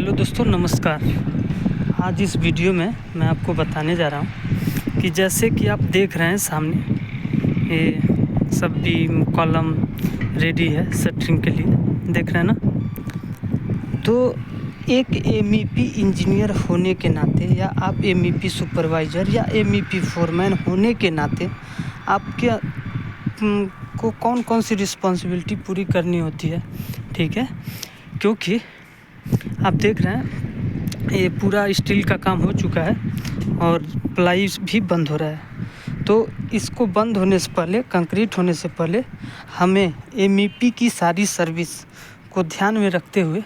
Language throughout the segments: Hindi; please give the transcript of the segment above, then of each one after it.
हेलो दोस्तों, नमस्कार। आज इस वीडियो में मैं आपको बताने जा रहा हूँ कि जैसे कि आप देख रहे हैं सामने ये सब बीम कॉलम रेडी है शटरिंग के लिए, देख रहे हैं ना। तो एक एमईपी इंजीनियर होने के नाते या आप एमईपी सुपरवाइज़र या एमईपी फोरमैन होने के नाते आपके को कौन कौन सी रिस्पॉन्सिबिलिटी पूरी करनी होती है, ठीक है। क्योंकि आप देख रहे हैं ये पूरा स्टील का काम हो चुका है और प्लाई भी बंद हो रहा है। तो इसको बंद होने से पहले, कंक्रीट होने से पहले हमें एमईपी की सारी सर्विस को ध्यान में रखते हुए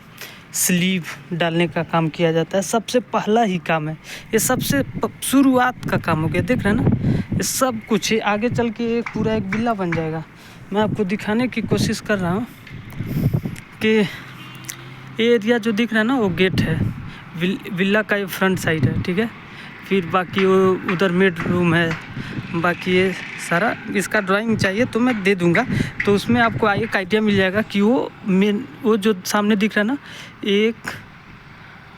स्लीव डालने का काम किया जाता है। सबसे पहला ही काम है ये, सबसे शुरुआत का काम हो गया। देख रहे हैं ना, ये सब कुछ आगे चल के एक पूरा एक विला बन जाएगा। मैं आपको दिखाने की कोशिश कर रहा हूँ कि ये एरिया जो दिख रहा है ना, वो गेट है, विला का ये फ्रंट साइड है, ठीक है। फिर बाकी वो उधर मेड रूम है, बाकी ये सारा इसका ड्राइंग चाहिए तो मैं दे दूंगा। तो उसमें आपको एक आइडिया मिल जाएगा कि वो जो सामने दिख रहा है ना, एक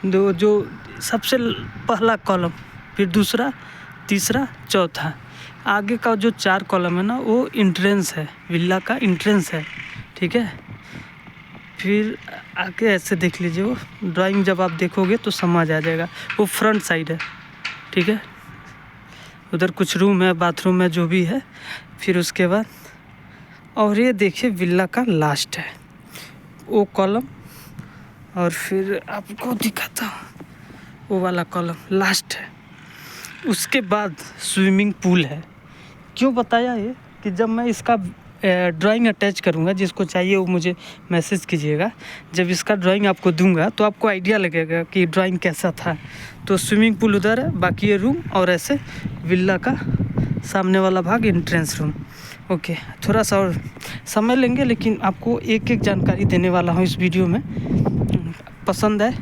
दो जो सबसे पहला कॉलम, फिर दूसरा, तीसरा, चौथा, आगे का जो 4 कॉलम है ना, वो इंट्रेंस है, विला का इंट्रेंस है, ठीक है। फिर आगे ऐसे देख लीजिए, वो ड्राइंग जब आप देखोगे तो समझ आ जाएगा। वो फ्रंट साइड है, ठीक है। उधर कुछ रूम है, बाथरूम है, जो भी है। फिर उसके बाद और ये देखिए विला का लास्ट है वो कॉलम, और फिर आपको दिखाता हूँ वो वाला कॉलम लास्ट है। उसके बाद स्विमिंग पूल है। क्यों बताया ये कि जब मैं इसका ड्राइंग अटैच करूँगा, जिसको चाहिए वो मुझे मैसेज कीजिएगा। जब इसका ड्राइंग आपको दूंगा तो आपको आइडिया लगेगा कि ड्राइंग कैसा था। तो स्विमिंग पूल उधर है, बाकी ये रूम, और ऐसे विला का सामने वाला भाग एंट्रेंस रूम। ओके, थोड़ा सा और समय लेंगे, लेकिन आपको एक एक जानकारी देने वाला हूँ इस वीडियो में। पसंद है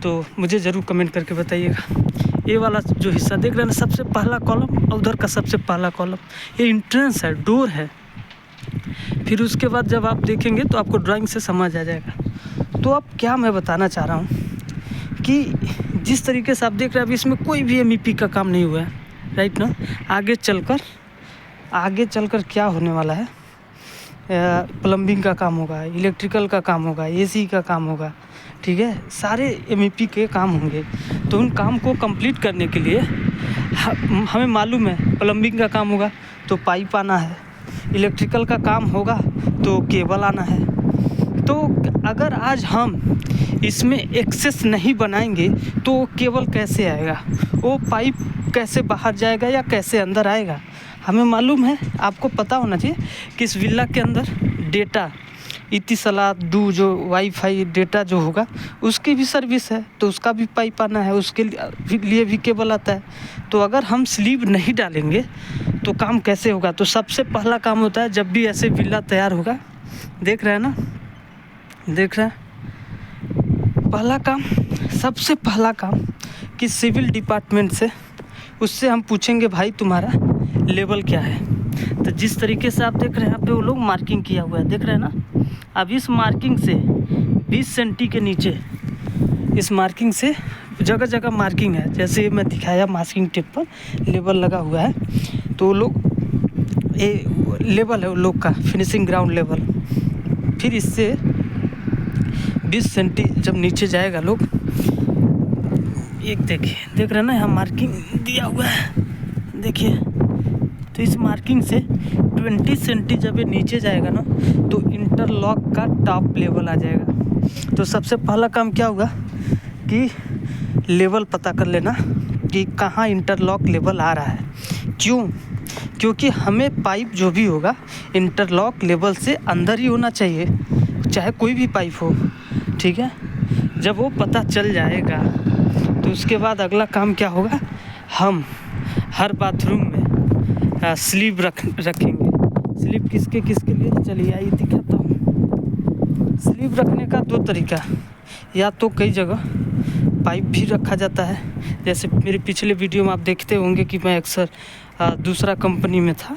तो मुझे ज़रूर कमेंट करके बताइएगा। ये वाला जो हिस्सा देख रहे हैं ना, सबसे पहला कॉलम और उधर का सबसे पहला कॉलम, ये एंट्रेंस है, डोर है। फिर उसके बाद जब आप देखेंगे तो आपको ड्राइंग से समझ आ जाएगा। तो अब क्या मैं बताना चाह रहा हूँ कि जिस तरीके से आप देख रहे हैं, अभी इसमें कोई भी एमईपी का काम नहीं हुआ है, राइट ना। आगे चलकर क्या होने वाला है, प्लम्बिंग का काम होगा, इलेक्ट्रिकल का काम होगा, एसी का काम होगा, ठीक है। सारे एमईपी के काम होंगे। तो उन काम को कंप्लीट करने के लिए हमें मालूम है, प्लम्बिंग का काम होगा तो पाइप आना है, इलेक्ट्रिकल का काम होगा तो केबल आना है। तो अगर आज हम इसमें एक्सेस नहीं बनाएंगे तो केबल कैसे आएगा, वो पाइप कैसे बाहर जाएगा या कैसे अंदर आएगा। हमें मालूम है, आपको पता होना चाहिए कि इस विला के अंदर डेटा इतिसलात डू जो वाईफाई डेटा जो होगा उसकी भी सर्विस है, तो उसका भी पाइप आना है, उसके लिए भी केबल आता है। तो अगर हम स्लीव नहीं डालेंगे तो काम कैसे होगा। तो सबसे पहला काम होता है, जब भी ऐसे विला तैयार होगा, देख रहे हैं ना, देख रहे हैं, पहला काम, सबसे पहला काम कि सिविल डिपार्टमेंट से, उससे हम पूछेंगे भाई तुम्हारा लेवल क्या है। तो जिस तरीके से आप देख रहे हैं, यहाँ पे वो लोग मार्किंग किया हुआ है, देख रहे हैं ना। अब इस मार्किंग से 20 सेंटी के नीचे, इस मार्किंग से जगह जगह मार्किंग है, जैसे मैं दिखाया मार्किंग टेप पर लेवल लगा हुआ है। तो वो लोग ये लेवल है वो लोग का, फिनिशिंग ग्राउंड लेवल। फिर इससे 20 सेंटी जब नीचे जाएगा लोग, एक देखिए, देख रहे हैं ना, यहाँ मार्किंग दिया हुआ है, देखिए। तो इस मार्किंग से 20 सेंटी जब ये नीचे जाएगा ना, तो इंटरलॉक का टॉप लेवल आ जाएगा। तो सबसे पहला काम क्या होगा कि लेवल पता कर लेना कि कहाँ इंटरलॉक लेवल आ रहा है। क्यों? क्योंकि हमें पाइप जो भी होगा इंटरलॉक लेवल से अंदर ही होना चाहिए, चाहे कोई भी पाइप हो, ठीक है। जब वो पता चल जाएगा तो उसके बाद अगला काम क्या होगा, हम हर बाथरूम में स्लीव रखेंगे। स्लीव किसके किसके लिए, चलिए आइए दिखाता हूँ। स्लीव रखने का 2 तरीका, या तो कई जगह पाइप भी रखा जाता है, जैसे मेरे पिछले वीडियो में आप देखते होंगे कि मैं अक्सर दूसरा कंपनी में था,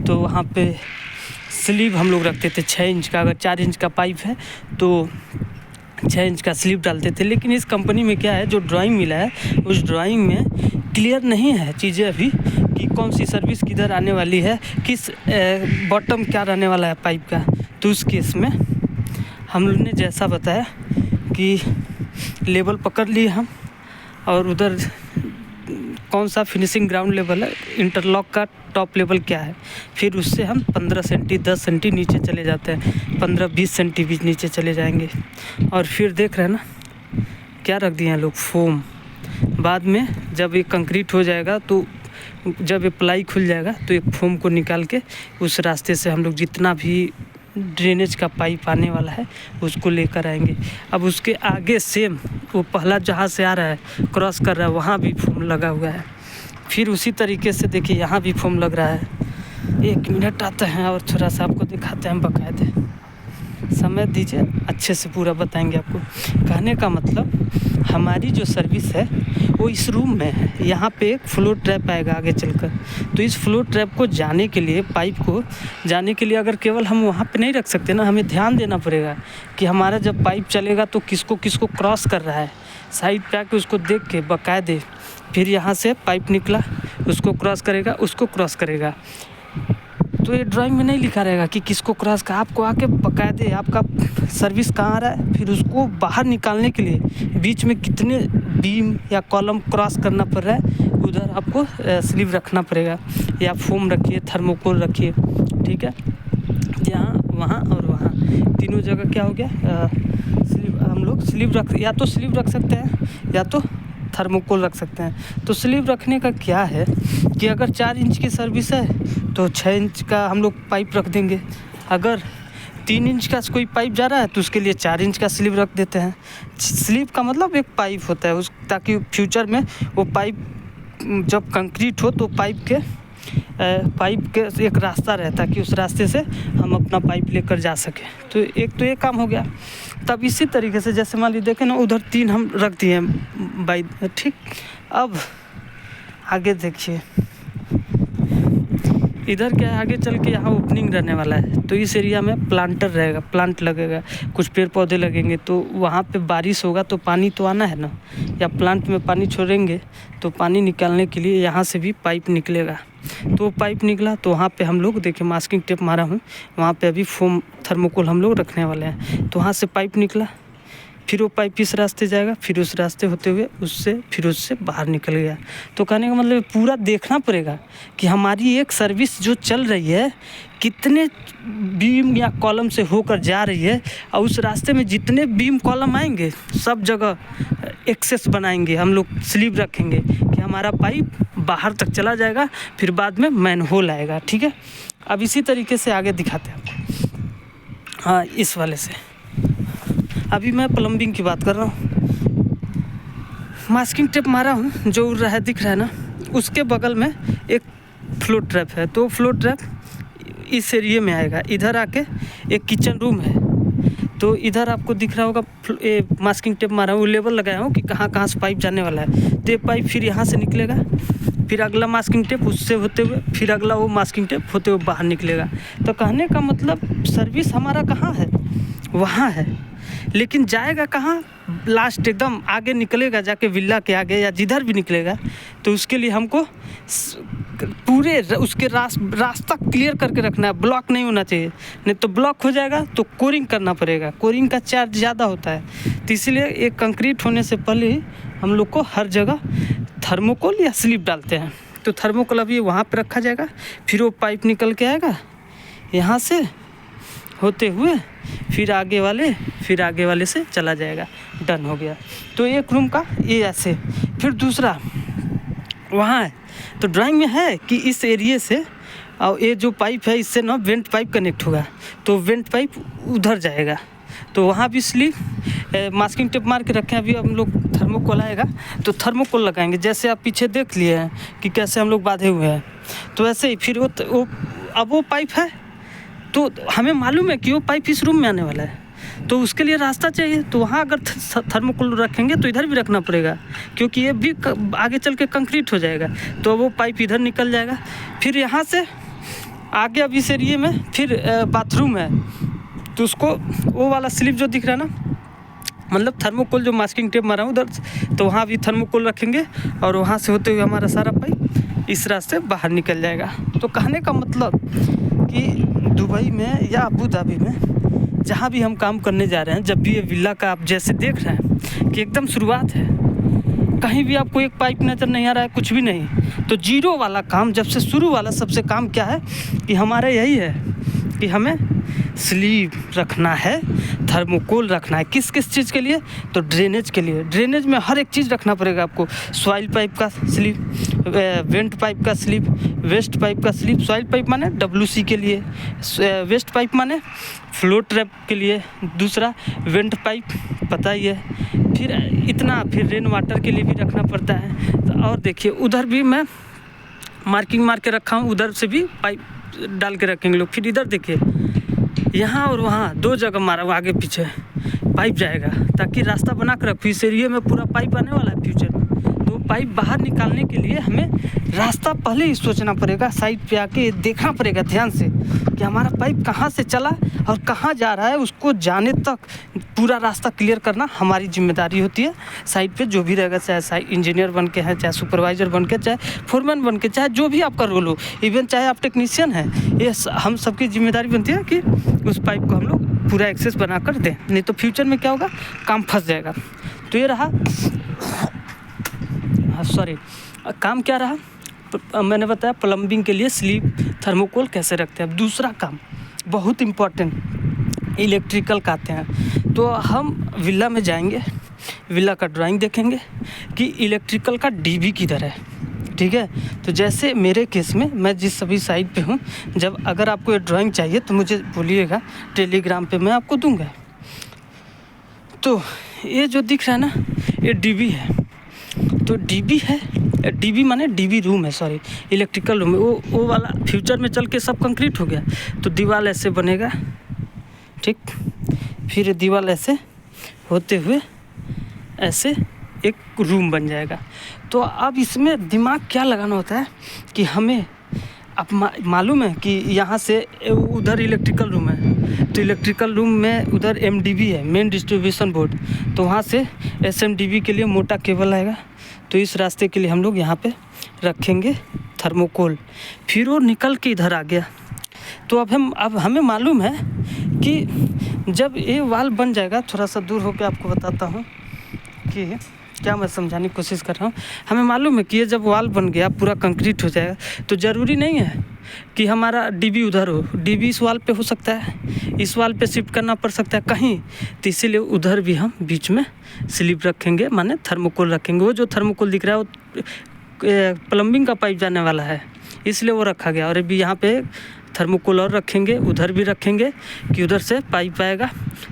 तो वहाँ पे स्लीव हम लोग रखते थे 6 इंच का। अगर 4 इंच का पाइप है तो 6 इंच का स्लिप डालते थे। लेकिन इस कंपनी में क्या है, जो ड्राइंग मिला है उस ड्राइंग में क्लियर नहीं है चीज़ें अभी कि कौन सी सर्विस किधर आने वाली है, किस बॉटम क्या रहने वाला है पाइप का। तो उस केस में हम लोग ने जैसा बताया कि लेवल पकड़ लिए हम, और उधर कौन सा फिनिशिंग ग्राउंड लेवल है, इंटरलॉक का टॉप लेवल क्या है, फिर उससे हम 15 सेंटी 10 सेंटी नीचे चले जाते हैं, 15-20 सेंटी भी नीचे चले जाएंगे। और फिर देख रहे हैं ना क्या रख दिए हैं लोग, फोम। बाद में जब ये कंक्रीट हो जाएगा तो जब ये प्लाई खुल जाएगा तो एक फोम को निकाल के उस रास्ते से हम लोग जितना भी ड्रेनेज का पाइप आने वाला है उसको लेकर आएंगे। अब उसके आगे सेम वो पहला जहाँ से आ रहा है क्रॉस कर रहा है वहाँ भी फोम लगा हुआ है। फिर उसी तरीके से देखिए यहाँ भी फोम लग रहा है। 1 मिनट आते हैं और थोड़ा सा आपको दिखाते हैं बकायदे, समय दीजिए, अच्छे से पूरा बताएंगे आपको। कहने का मतलब हमारी जो सर्विस है वो इस रूम में है। यहाँ पे एक फ्लो ट्रैप आएगा आगे चलकर, तो इस फ्लो ट्रैप को जाने के लिए, पाइप को जाने के लिए अगर केवल हम वहाँ पे नहीं रख सकते ना, हमें ध्यान देना पड़ेगा कि हमारा जब पाइप चलेगा तो किसको किसको क्रॉस कर रहा है। साइड पे आके उसको देख के बकायदे, फिर यहाँ से पाइप निकला उसको क्रॉस करेगा, उसको क्रॉस करेगा। तो ये ड्राइंग में नहीं लिखा रहेगा कि किसको क्रॉस का, आपको आके बकायदे आपका सर्विस कहाँ आ रहा है, फिर उसको बाहर निकालने के लिए बीच में कितने बीम या कॉलम क्रॉस करना पड़ रहा है, उधर आपको स्लीव रखना पड़ेगा, या फोम रखिए, थर्मोकोल रखिए, ठीक है। यहाँ वहाँ और वहाँ तीनों जगह क्या हो गया, स्लीव। हम लोग स्लीव रख, या तो स्लीव रख सकते हैं या तो थर्मोकोल रख सकते हैं। तो स्लीव रखने का क्या है कि अगर 4 इंच की सर्विस है तो 6 इंच का हम लोग पाइप रख देंगे। अगर 3 इंच का कोई पाइप जा रहा है तो उसके लिए 4 इंच का स्लीव रख देते हैं। स्लीव का मतलब एक पाइप होता है उस, ताकि फ्यूचर में वो पाइप जब कंक्रीट हो तो पाइप के एक रास्ता रहता है कि उस रास्ते से हम अपना पाइप लेकर जा सकें। तो एक तो ये काम हो गया। तब इसी तरीके से जैसे मान लीजिए देखें ना, उधर 3 हम रख दिए बाई, ठीक। अब आगे देखिए, इधर क्या है, आगे चल के यहाँ ओपनिंग रहने वाला है, तो इस एरिया में प्लांटर रहेगा, प्लांट लगेगा, कुछ पेड़ पौधे लगेंगे। तो वहाँ पे बारिश होगा तो पानी तो आना है ना, या प्लांट में पानी छोड़ेंगे तो पानी निकालने के लिए यहाँ से भी पाइप निकलेगा। तो पाइप निकला तो वहाँ पे हम लोग देखिए मास्किंग टेप मारा हूँ, वहाँ पे अभी फोम थर्मोकोल हम लोग रखने वाले हैं। तो वहाँ से पाइप निकला, फिर वो पाइप इस रास्ते जाएगा, फिर उस रास्ते होते हुए उससे बाहर निकल गया। तो कहने का मतलब पूरा देखना पड़ेगा कि हमारी एक सर्विस जो चल रही है कितने बीम या कॉलम से होकर जा रही है, और उस रास्ते में जितने बीम कॉलम आएंगे सब जगह एक्सेस बनाएंगे, हम लोग स्लीव रखेंगे कि हमारा पाइप बाहर तक चला जाएगा, फिर बाद में मैन होल आएगा, ठीक है। अब इसी तरीके से आगे दिखाते हैं आपको। हाँ, इस वाले से अभी मैं प्लम्बिंग की बात कर रहा हूँ। मास्किंग टेप मारा हूँ, जो उड़ रहा है दिख रहा है ना, उसके बगल में एक फ्लो ट्रैप है। तो फ्लो ट्रैप इस एरिया में आएगा। इधर आके एक किचन रूम है, तो इधर आपको दिख रहा होगा ये मास्किंग टेप मारा हूँ, लेवल लगाया हूँ कि कहाँ कहाँ से पाइप जाने वाला है। तो ये पाइप फिर यहाँ से निकलेगा, फिर अगला मास्किंग टेप उससे होते हुए, फिर अगला वो मास्किंग टेप होते हुए बाहर निकलेगा। तो कहने का मतलब सर्विस हमारा कहाँ है, वहाँ है, लेकिन जाएगा कहाँ, लास्ट एकदम आगे निकलेगा, जाके विला के आगे या जिधर भी निकलेगा। तो उसके लिए हमको पूरे उसके रास्ता क्लियर करके रखना है, ब्लॉक नहीं होना चाहिए, नहीं तो ब्लॉक हो जाएगा तो कोरिंग करना पड़ेगा, कोरिंग का चार्ज ज़्यादा होता है। तो इसलिए एक कंक्रीट होने से पहले ही हम लोग को हर जगह थर्मोकोल या स्लिप डालते हैं। तो थर्मोकोल अभी वहाँ पर रखा जाएगा, फिर वो पाइप निकल के आएगा यहाँ से होते हुए, फिर आगे वाले से चला जाएगा, डन हो गया। तो एक रूम का ये ऐसे, फिर दूसरा वहाँ है। तो ड्राइंग में है कि इस एरिया से और ये जो पाइप है इससे ना वेंट पाइप कनेक्ट होगा, तो वेंट पाइप उधर जाएगा। तो वहाँ भी स्लीव मास्किंग टेप मार के रखें। अभी हम लोग थर्मोकोल आएगा तो थर्मोकोल लगाएंगे, जैसे आप पीछे देख लिए हैं कि कैसे हम लोग बांधे हुए हैं। तो ऐसे ही फिर वो पाइप है, तो हमें मालूम है कि वो पाइप इस रूम में आने वाला है, तो उसके लिए रास्ता चाहिए। तो वहाँ अगर थर्मोकोल रखेंगे तो इधर भी रखना पड़ेगा, क्योंकि ये भी आगे चल के कंक्रीट हो जाएगा। तो वो पाइप इधर निकल जाएगा, फिर यहाँ से आगे अब इस एरिए में फिर बाथरूम है, तो उसको वो वाला स्लिप जो दिख रहा है ना, मतलब थर्मोकोल जो मास्किंग टेप मारा उधर, तो वहाँ भी थर्मोकोल रखेंगे और वहाँ से होते हुए हमारा सारा पाइप इस रास्ते बाहर निकल जाएगा। तो कहने का मतलब कि दुबई में या अबू धाबी में जहाँ भी हम काम करने जा रहे हैं, जब भी ये विला का आप जैसे देख रहे हैं कि एकदम शुरुआत है, कहीं भी आपको एक पाइप नज़र नहीं आ रहा है, कुछ भी नहीं, तो जीरो वाला काम, जब से शुरू वाला सबसे काम क्या है कि हमारा यही है कि हमें स्लीव रखना है, थर्मोकोल रखना है। किस किस चीज़ के लिए? तो ड्रेनेज के लिए। ड्रेनेज में हर एक चीज़ रखना पड़ेगा आपको। सॉइल पाइप का स्लीव, वेंट पाइप का स्लीव, वेस्ट पाइप का स्लीव। सॉइल पाइप माने WC के लिए, वेस्ट पाइप माने फ्लो ट्रैप के लिए, दूसरा वेंट पाइप पता ही है, फिर इतना, फिर रेन वाटर के लिए भी रखना पड़ता है। और देखिए उधर भी मैं मार्किंग मार के रखा हूँ, उधर से भी पाइप डाल के रखेंगे लोग। फिर इधर देखिए यहाँ और वहाँ 2 जगह मारा हुआ, आगे पीछे पाइप जाएगा, ताकि रास्ता बना कर रखो। इस एरिया में पूरा पाइप आने वाला है फ्यूचर में, तो पाइप बाहर निकालने के लिए हमें रास्ता पहले ही सोचना पड़ेगा, साइड पे आके देखना पड़ेगा ध्यान से कि हमारा पाइप कहाँ से चला और कहाँ जा रहा है, उसको जाने तक पूरा रास्ता क्लियर करना हमारी जिम्मेदारी होती है। साइड पे जो भी रहेगा, चाहे इंजीनियर बन के है, चाहे सुपरवाइज़र बन के, चाहे फोरमैन बन के, चाहे जो भी आपका रोल हो, इवन चाहे आप टेक्नीशियन हैं, ये हम सबकी जिम्मेदारी बनती है कि उस पाइप को हम लोग पूरा एक्सेस बना कर दें, नहीं तो फ्यूचर में क्या होगा, काम फंस जाएगा। तो ये रहा, सॉरी, काम क्या रहा, मैंने बताया प्लम्बिंग के लिए स्लीव थर्मोकोल कैसे रखते हैं। अब दूसरा काम बहुत इम्पॉर्टेंट इलेक्ट्रिकल का आते हैं। तो हम विला में जाएंगे, विला का ड्राइंग देखेंगे कि इलेक्ट्रिकल का DB किधर है, ठीक है। तो जैसे मेरे केस में मैं जिस सभी साइट पे हूँ, जब अगर आपको ये ड्राइंग चाहिए तो मुझे बोलिएगा, टेलीग्राम पे मैं आपको दूंगा। तो ये जो दिख रहा है ना, ये DB है। तो DB है, DB माने DB रूम है, सॉरी इलेक्ट्रिकल रूम है। वो वाला फ्यूचर में चल के सब कंक्रीट हो गया, तो दीवार ऐसे बनेगा, ठीक। फिर दीवार ऐसे होते हुए ऐसे एक रूम बन जाएगा। तो अब इसमें दिमाग क्या लगाना होता है कि हमें अब मालूम है कि यहाँ से उधर इलेक्ट्रिकल रूम है, तो इलेक्ट्रिकल रूम में उधर MDB है, मेन डिस्ट्रीब्यूशन बोर्ड, तो वहाँ से SMDB के लिए मोटा केबल आएगा। तो इस रास्ते के लिए हम लोग यहाँ पे रखेंगे थर्मोकोल। फिर वो निकल के इधर आ गया। तो अब हमें मालूम है कि जब ये वाल बन जाएगा, थोड़ा सा दूर होकर आपको बताता हूँ कि क्या मैं समझाने की कोशिश कर रहा हूँ। हमें मालूम है कि ये जब वाल बन गया, पूरा कंक्रीट हो जाएगा, तो ज़रूरी नहीं है कि हमारा DB उधर हो। DB इस वाल पे हो सकता है, इस वाल पे शिफ्ट करना पड़ सकता है कहीं, तो इसीलिए उधर भी हम बीच में स्लीव रखेंगे, माने थर्मोकोल रखेंगे। वो जो थर्मोकोल दिख रहा है वो प्लम्बिंग का पाइप जाने वाला है, इसलिए वो रखा गया। और अभी यहाँ पे थर्मोकोल और रखेंगे, उधर भी रखेंगे कि उधर से पाइप आएगा,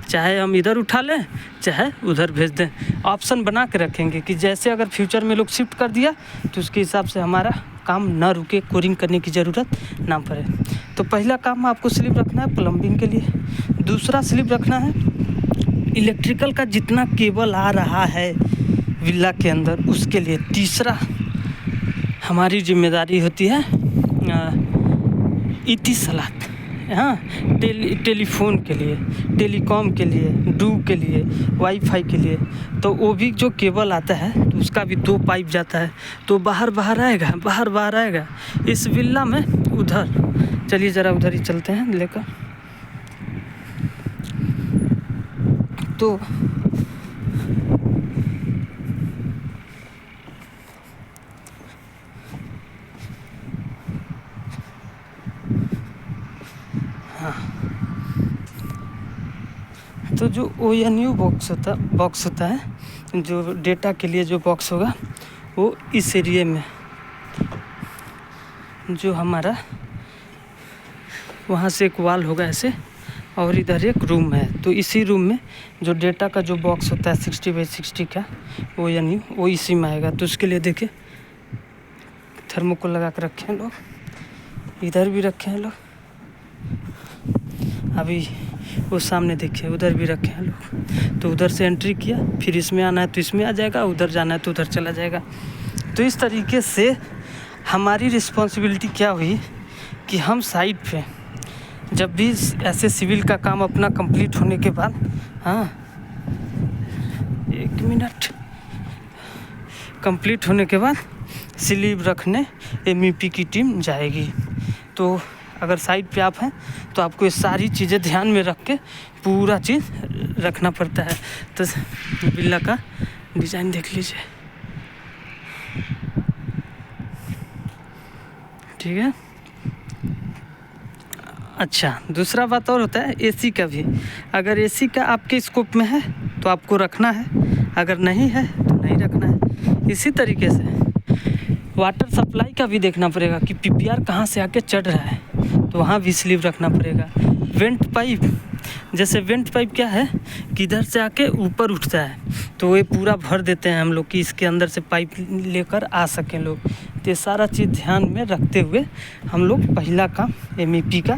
चाहे हम इधर उठा लें चाहे उधर भेज दें। ऑप्शन बना के रखेंगे कि जैसे अगर फ्यूचर में लोग शिफ्ट कर दिया तो उसके हिसाब से हमारा काम ना रुके, कोरिंग करने की ज़रूरत ना पड़े। तो पहला काम आपको स्लिप रखना है प्लम्बिंग के लिए, दूसरा स्लिप रखना है इलेक्ट्रिकल का जितना केबल आ रहा है विला के अंदर उसके लिए। तीसरा हमारी जिम्मेदारी होती है इतिसलात, हाँ, टेलीफोन के लिए, टेलीकॉम के लिए, डू के लिए, वाईफाई के लिए। तो वो भी जो केबल आता है तो उसका भी 2 पाइप जाता है, तो बाहर आएगा इस विला में। उधर चलिए ज़रा उधर ही चलते हैं लेकर। तो तो जो ONU बॉक्स होता है, जो डेटा के लिए जो बॉक्स होगा वो इस एरिया में, जो हमारा वहाँ से एक वाल होगा ऐसे, और इधर एक रूम है। तो इसी रूम में जो डेटा का जो बॉक्स होता है 60x60 का ONU, वो इसी में आएगा। तो उसके लिए देखिए थर्मोकोल लगा कर रखे हैं लोग, इधर भी रखे हैं लोग, अभी वो सामने देखिए उधर भी रखे हैं लोग। तो उधर से एंट्री किया, फिर इसमें आना है तो इसमें आ जाएगा, उधर जाना है तो उधर चला जाएगा। तो इस तरीके से हमारी रिस्पॉन्सिबिलिटी क्या हुई कि हम साइट पे जब भी ऐसे सिविल का काम अपना कंप्लीट होने के बाद, हाँ, मिनट कंप्लीट होने के बाद स्लीव रखने MEP की टीम जाएगी। तो अगर साइड पे आप हैं तो आपको ये सारी चीज़ें ध्यान में रख के पूरा चीज़ रखना पड़ता है। तो बिल्ला का डिज़ाइन देख लीजिए, ठीक है। अच्छा, दूसरा बात और होता है AC का भी। अगर AC का आपके स्कोप में है तो आपको रखना है, अगर नहीं है तो नहीं रखना है। इसी तरीके से वाटर सप्लाई का भी देखना पड़ेगा कि PPR कहाँ से आके चढ़ रहा है, तो वहाँ भी स्लीव रखना पड़ेगा। वेंट पाइप, जैसे वेंट पाइप क्या है कि इधर से आके ऊपर उठता है, तो ये पूरा भर देते हैं हम लोग कि इसके अंदर से पाइप लेकर आ सकें लोग। तो ये सारा चीज़ ध्यान में रखते हुए हम लोग पहला काम MEP का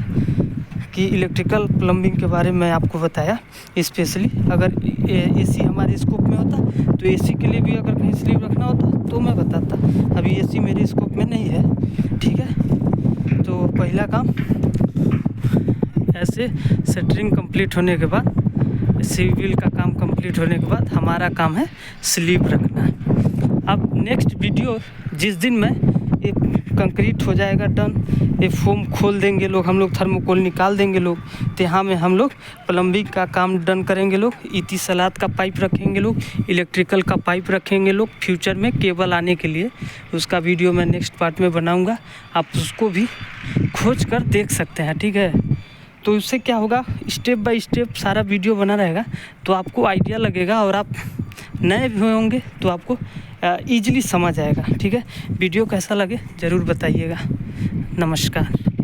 कि इलेक्ट्रिकल प्लम्बिंग के बारे में आपको बताया स्पेशली। अगर AC हमारे स्कोप में होता तो AC के लिए भी अगर कहीं स्लीव रखना होता तो मैं बताता। अभी AC मेरे स्कोप में नहीं है, ठीक है। तो पहला काम ऐसे सेंटरिंग कंप्लीट होने के बाद, सिविल का काम कंप्लीट होने के बाद हमारा काम है स्लीव रखना। अब नेक्स्ट वीडियो जिस दिन में ये कंक्रीट हो जाएगा डन, ये फोम खोल देंगे लोग, हम लोग थर्मोकोल निकाल देंगे लोग, तो यहाँ में हम लोग प्लम्बिंग का काम डन करेंगे लोग, ET सलाद का पाइप रखेंगे लोग, इलेक्ट्रिकल का पाइप रखेंगे लोग, फ्यूचर में केबल आने के लिए। उसका वीडियो मैं नेक्स्ट पार्ट में बनाऊँगा, आप उसको भी खोज कर देख सकते हैं, ठीक है। तो उससे क्या होगा, स्टेप बाय स्टेप सारा वीडियो बना रहेगा तो आपको आइडिया लगेगा, और आप नए भी होंगे तो आपको ईजिली समझ आएगा, ठीक है। वीडियो कैसा लगे ज़रूर बताइएगा। नमस्कार।